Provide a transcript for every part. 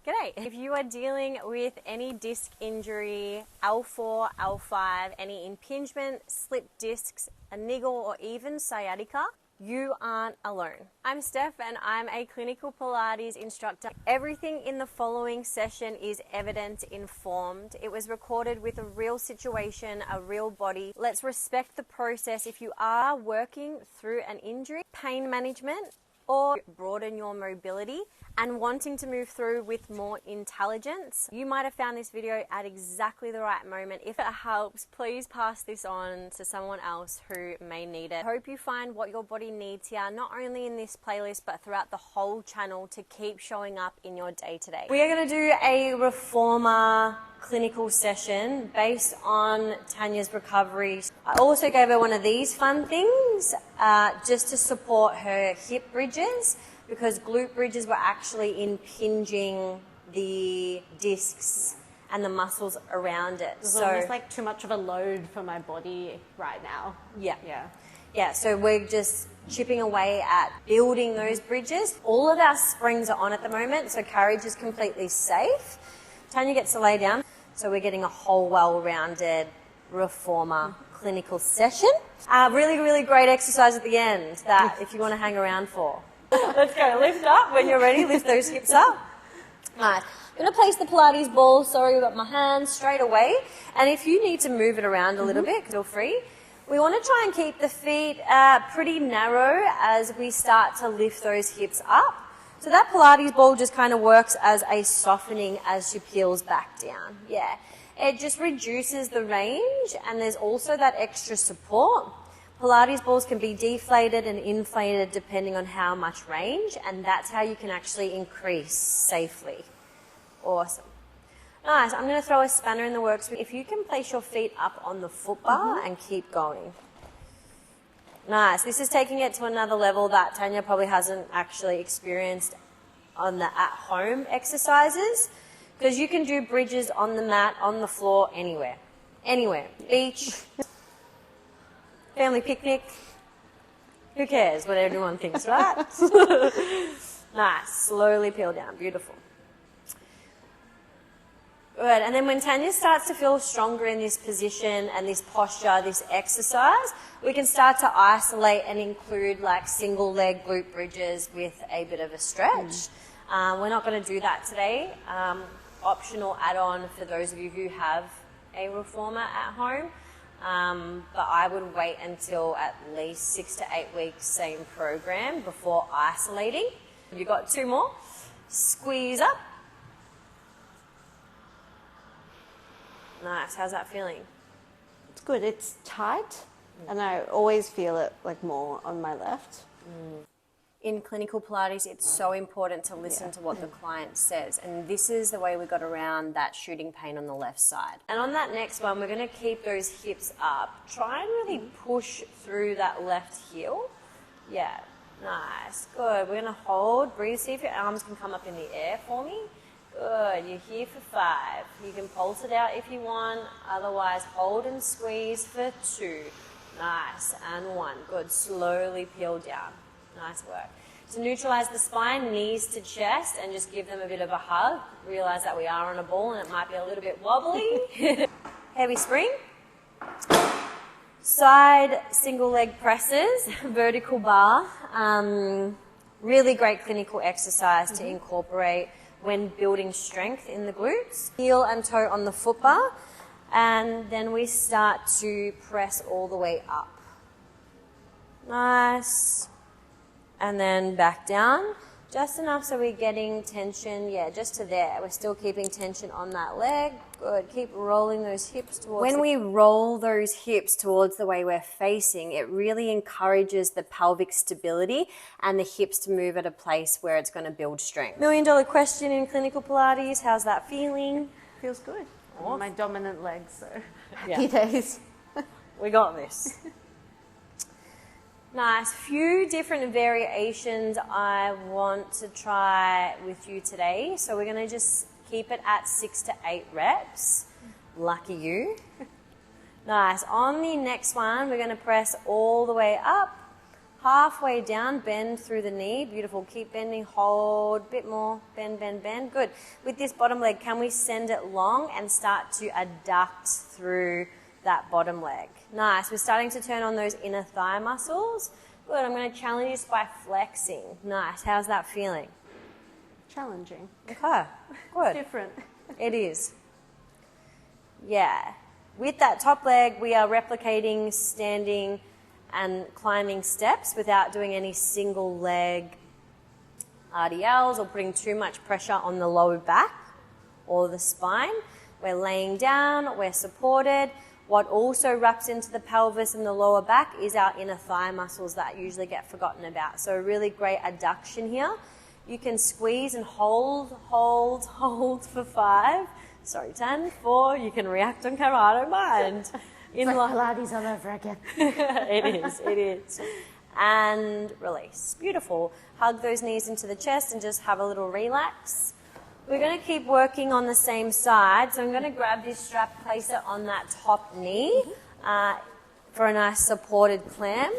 G'day. If you are dealing with any disc injury, L4, L5, any impingement, slipped discs, a niggle, or even sciatica, you aren't alone. I'm Steph and I'm a clinical Pilates instructor. Everything in the following session is evidence informed. It was recorded with a real situation, a real body. Let's respect the process. If you are working through an injury, pain management, or broaden your mobility and wanting to move through with more intelligence, you might have found this video at exactly the right moment. If it helps, please pass this on to someone else who may need it. I hope you find what your body needs here, not only in this playlist, but throughout the whole channel to keep showing up in your day-to-day. We are going to do a reformer clinical session based on Tanya's recovery. I also gave her one of these fun things just to support her hip bridges, because glute bridges were actually impinging the discs and the muscles around it. It's almost like too much of a load for my body right now. Yeah, so we're just chipping away at building those bridges. All of our springs are on at the moment, so carriage is completely safe. Tanya gets to lay down, so we're getting a whole well-rounded reformer clinical session. Really, really great exercise at the end that if you want to hang around for. Let's go. Lift up when you're ready. Lift those hips up. Nice. I'm going to place the Pilates ball, with my hands straight away. And if you need to move it around a little bit, feel free. We want to try and keep the feet pretty narrow as we start to lift those hips up. So that Pilates ball just kind of works as a softening as she peels back down. Yeah. It just reduces the range, and there's also that extra support. Pilates balls can be deflated and inflated depending on how much range, and that's how you can actually increase safely. Awesome. Nice. I'm going to throw a spanner in the works. If you can place your feet up on the foot bar and keep going. Nice. This is taking it to another level that Tanya probably hasn't actually experienced on the at-home exercises, because you can do bridges on the mat, on the floor, anywhere. Anywhere. Beach, family picnic, who cares what everyone thinks, right? Nice. Slowly peel down. Beautiful. Good. And then when Tanya starts to feel stronger in this position and this posture, this exercise, we can start to isolate and include like single leg glute bridges with a bit of a stretch. We're not going to do that today. Optional add-on for those of you who have a reformer at home. But I would wait until at least 6 to 8 weeks, same program, before isolating. You've got 2 more. Squeeze up. Nice. How's that feeling? It's good. It's tight, and I always feel it like more on my left. In clinical Pilates, it's so important to listen to what the client says. And this is the way we got around that shooting pain on the left side. And on that next one, we're going to keep those hips up. Try and really push through that left heel. Yeah, nice. Good. We're going to hold. Breathe. See if your arms can come up in the air for me. Good. You're here for 5. You can pulse it out if you want. Otherwise, hold and squeeze for 2. Nice. And 1. Good. Slowly peel down. Nice work. To neutralize the spine, knees to chest, and just give them a bit of a hug. Realize that we are on a ball and it might be a little bit wobbly. Heavy spring. Side single leg presses, vertical bar. Really great clinical exercise to incorporate when building strength in the glutes. Heel and toe on the foot bar, and then we start to press all the way up. Nice. And then back down, just enough so we're getting tension, just to there. We're still keeping tension on that leg. Good. Keep rolling those hips towards. When we roll those hips towards the way we're facing, it really encourages the pelvic stability and the hips to move at a place where it's going to build strength. $1 million question in clinical Pilates. How's that feeling? Feels good. Awesome. My dominant leg, so happy days. We got this. Nice. Few different variations I want to try with you today. So we're going to just keep it at 6 to 8 reps. Lucky you. Nice. On the next one, we're going to press all the way up, Halfway down, bend through the knee. Beautiful. Keep bending, hold, bit more, bend, bend, bend. Good. With this bottom leg, can we send it long and start to adduct through that bottom leg? Nice. We're starting to turn on those inner thigh muscles. Good. I'm going to challenge this by flexing. Nice. How's that feeling? Challenging. Okay. Good. Different. It is. Yeah. With that top leg, we are replicating standing and climbing steps without doing any single leg RDLs or putting too much pressure on the lower back or the spine. We're laying down, we're supported. What also wraps into the pelvis and the lower back is our inner thigh muscles that usually get forgotten about. So a really great adduction here. You can squeeze and hold for 5. Sorry, 10, 4. You can react on camera, I don't mind. It's like Pilates all over again. It is. And release. Beautiful. Hug those knees into the chest and just have a little relax. We're going to keep working on the same side. So I'm going to grab this strap, place it on that top knee for a nice supported clam.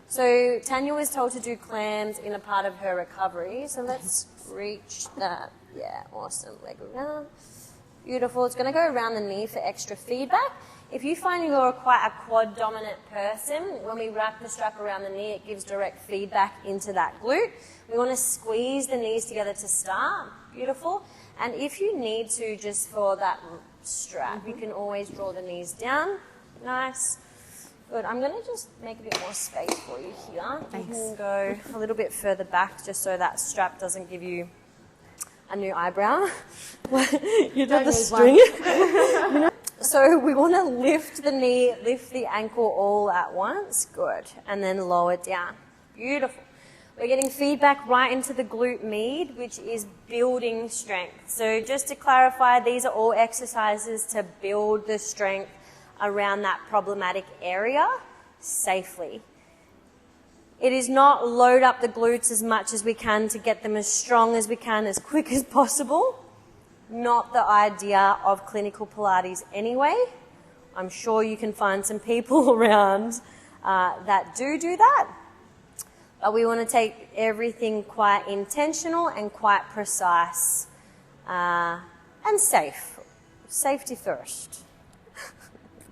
So Tanya was told to do clams in a part of her recovery. So let's reach that. Yeah, awesome. Leg around. Beautiful. It's going to go around the knee for extra feedback. If you find you're quite a quad dominant person, when we wrap the strap around the knee, it gives direct feedback into that glute. We want to squeeze the knees together to start. Beautiful. And if you need to, just for that strap, you can always draw the knees down. Nice. Good. I'm going to just make a bit more space for you here. Thanks. You can go a little bit further back just so that strap doesn't give you a new eyebrow. You did the string. So we want to lift the knee, lift the ankle all at once. Good. And then lower it down. Beautiful. We're getting feedback right into the glute med, which is building strength. So just to clarify, these are all exercises to build the strength around that problematic area safely. It is not load up the glutes as much as we can to get them as strong as we can, as quick as possible. Not the idea of clinical Pilates anyway. I'm sure you can find some people around that do that. But we want to take everything quite intentional and quite precise and safe. Safety first.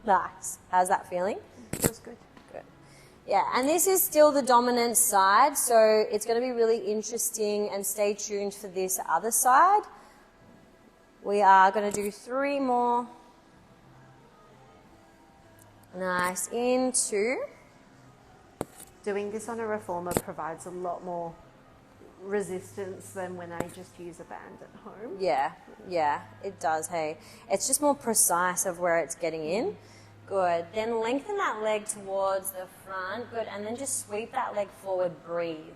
Nice. How's that feeling? Feels good. Good. Yeah, and this is still the dominant side, so it's going to be really interesting, and stay tuned for this other side. We are going to do 3 more. Nice. Into. Doing this on a reformer provides a lot more resistance than when I just use a band at home. Yeah, it does, hey. It's just more precise of where it's getting in. Good. Then lengthen that leg towards the front. Good. And then just sweep that leg forward, breathe.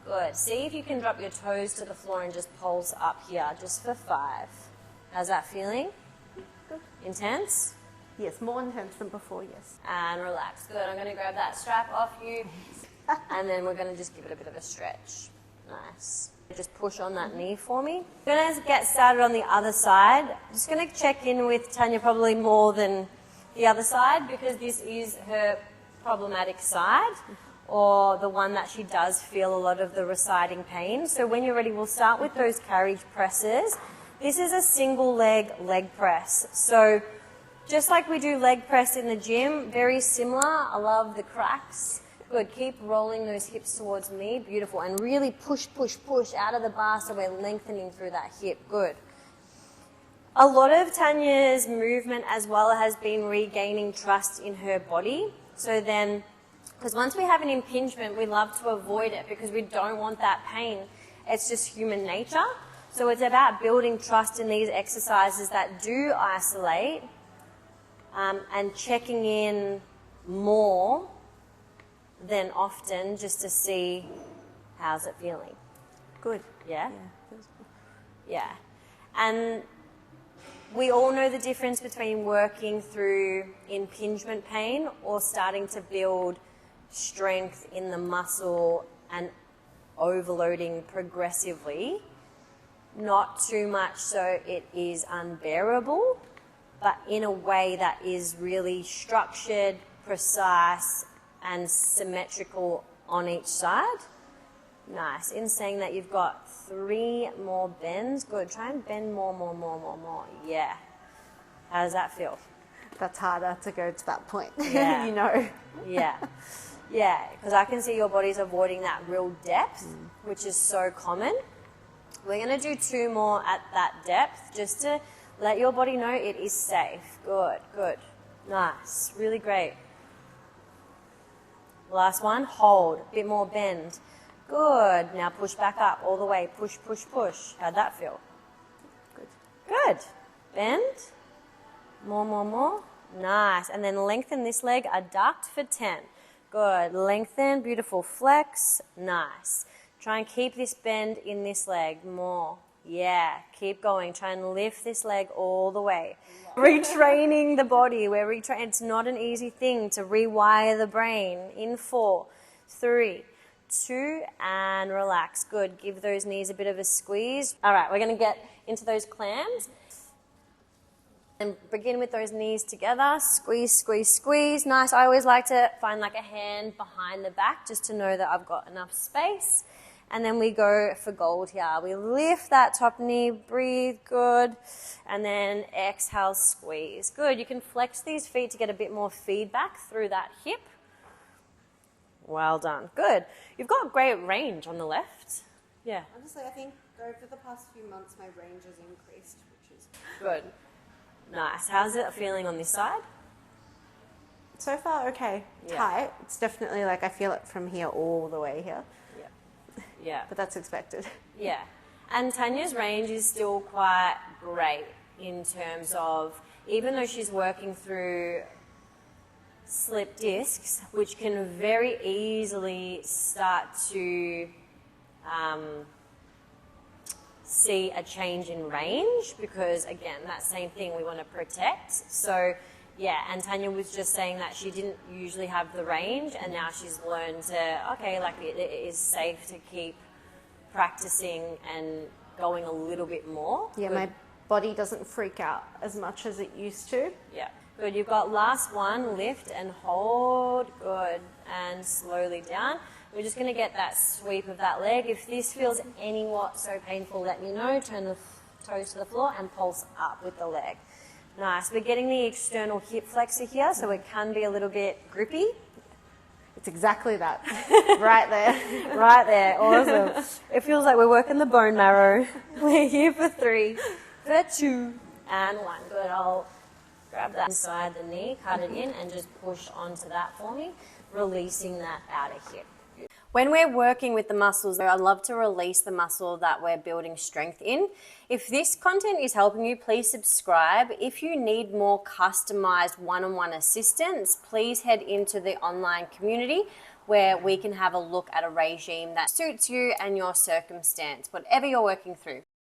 Good. See if you can drop your toes to the floor and just pulse up here, just for 5. How's that feeling? Good. Intense? Yes, more intense than before, yes. And relax. Good. I'm going to grab that strap off you. And then we're going to just give it a bit of a stretch. Nice. Just push on that knee for me. I'm going to get started on the other side. Just going to check in with Tanya probably more than the other side, because this is her problematic side, or the one that she does feel a lot of the residing pain. So when you're ready, we'll start with those carriage presses. This is a single leg press. So just like we do leg press in the gym, very similar. I love the cracks. Good. Keep rolling those hips towards me. Beautiful. And really push, push, push out of the bar so we're lengthening through that hip. Good. A lot of Tanya's movement as well has been regaining trust in her body. So then, because once we have an impingement, we love to avoid it because we don't want that pain. It's just human nature. So it's about building trust in these exercises that do isolate, and checking in more than often just to see how's it feeling. Good. Yeah? Yeah, feels good. Yeah. And we all know the difference between working through impingement pain or starting to build strength in the muscle and overloading progressively. Not too much so it is unbearable, but in a way that is really structured, precise, and symmetrical on each side. Nice. In saying that, you've got 3 more bends. Good. Try and bend more. Yeah. How does that feel? That's harder to go to that point. Yeah. You know. Yeah. Yeah, because I can see your body's avoiding that real depth, which is so common. We're going to do 2 more at that depth just to let your body know it is safe. Good, good. Nice. Really great. Last one. Hold. A bit more bend. Good. Now push back up all the way. Push, push, push. How'd that feel? Good. Good. Bend. More. Nice. And then lengthen this leg. Adduct for 10. Good. Lengthen. Beautiful. Flex. Nice. Try and keep this bend in this leg. More. Yeah. Keep going. Try and lift this leg all the way. Retraining the body. It's not an easy thing to rewire the brain. In 4, 3, 2, and relax. Good. Give those knees a bit of a squeeze. All right. We're going to get into those clams. And begin with those knees together. Squeeze, squeeze, squeeze. Nice. I always like to find like a hand behind the back just to know that I've got enough space. And then we go for gold here. We lift that top knee, breathe, good. And then exhale, squeeze. Good. You can flex these feet to get a bit more feedback through that hip. Well done. Good. You've got great range on the left. Yeah. Honestly, I think over the past few months, my range has increased, which is good. Nice. How's it feeling on this side? So far, okay. Yeah. Tight. It's definitely like I feel it from here all the way here. Yeah. But that's expected. Yeah. And Tanya's range is still quite great in terms of, even though she's working through slip discs, which can very easily start to see a change in range, because again, that same thing we want to protect. So yeah, and Tanya was just saying that she didn't usually have the range, and now she's learned to, okay, like it is safe to keep practicing and going a little bit more. Yeah, good. My body doesn't freak out as much as it used to. Yeah, good. You've got last one, lift and hold, good, and slowly down. We're just going to get that sweep of that leg. If this feels anywhat so painful, let me know. Turn the toes to the floor and pulse up with the leg. Nice. We're getting the external hip flexor here, so it can be a little bit grippy. It's exactly that. Right there. Right there. Awesome. It feels like we're working the bone marrow. We're here for 3, for 2, and 1. Good. I'll grab that inside the knee, cut it in, and just push onto that for me, releasing that outer hip. When we're working with the muscles, I love to release the muscle that we're building strength in. If this content is helping you, please subscribe. If you need more customized one-on-one assistance, please head into the online community where we can have a look at a regime that suits you and your circumstance, whatever you're working through.